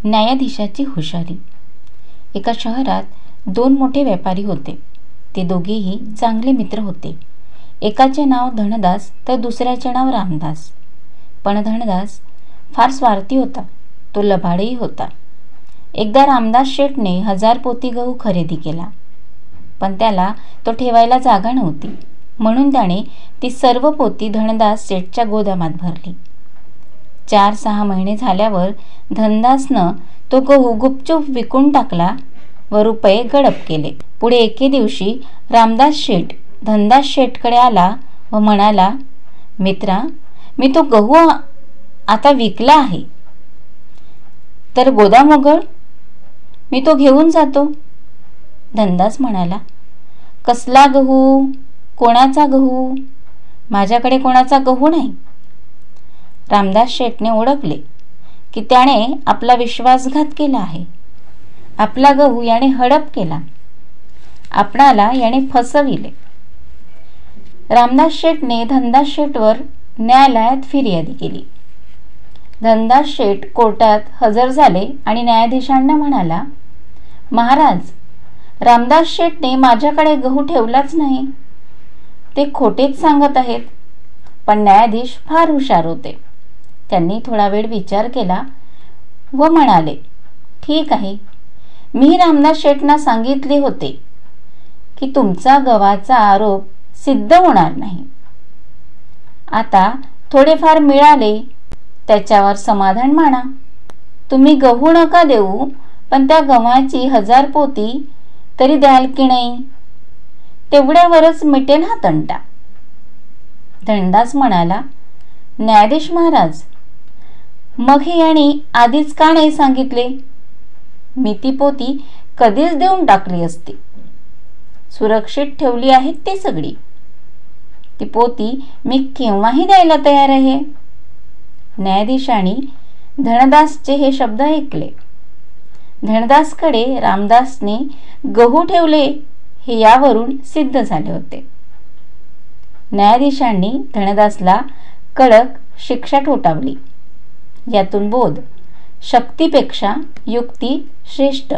न्यायाधीशाची हुशारी. एका शहरात दोन मोठे व्यापारी होते. ते दोघेही चांगले मित्र होते. एकाचे नाव धनदास तर दुसऱ्याचे नाव रामदास. पण धनदास फार स्वार्थी होता. तो लबाडही होता. एकदा रामदास शेठने 1000 पोती गहू खरेदी केला. पण त्याला तो ठेवायला जागा नव्हती, म्हणून त्याने ती सर्व पोती धनदास शेठच्या गोदामात भरली. 4-6 महिने झाल्यावर धनदासनं तो गहू गुपचूप विकून टाकला व रुपये गडप केले. पुढे एके दिवशी रामदास शेठ धनदास शेठकडे आला व म्हणाला, मित्रा, मी तो गहू आता विकला आहे, तर गोदाम उघड, मी तो घेऊन जातो. धनदास म्हणाला, कसला गहू, कोणाचा गहू? माझ्याकडे कोणाचा गहू नाही. रामदास शेठने ओळखले की त्याने आपला विश्वासघात केला आहे. आपला गहू याने हडप केला. आपणाला याने फसविले. रामदास शेठने धनदास शेठवर न्यायालयात फिर्यादी केली. धनदास शेठ कोर्टात हजर झाले आणि न्यायाधीशांना म्हणाला, महाराज, रामदास शेठने माझ्याकडे गहू ठेवलाच नाही. ते खोटेच सांगत आहेत. पण न्यायाधीश फार हुशार होते. त्यांनी थोडा वेळ विचार केला व म्हणाले, ठीक आहे, मी रामदास शेठना सांगितले होते की तुमचा गव्हाचा आरोप सिद्ध होणार नाही. आता थोडेफार मिळाले त्याच्यावर समाधान माना. तुम्ही गहू नका देऊ, पण त्या गव्हाची 1000 पोती तरी द्याल की नाही? तेवढ्यावरच मिटेल हा तंटा. धनदास म्हणाला, न्यायाधीश महाराज, मग हे याने आधीच का नाही सांगितले? मी ती पोती कधीच देऊन टाकली असती. सुरक्षित ठेवली आहेत ती सगळी. ती पोती मी केव्हाही द्यायला तयार आहे. न्यायाधीशांनी धनदासचे हे शब्द ऐकले. धनदासकडे रामदासने गहू ठेवले हे यावरून सिद्ध झाले होते. न्यायाधीशांनी धनदासला कडक शिक्षा ठोठावली. यातून बोध, शक्तीपेक्षा युक्ती श्रेष्ठ.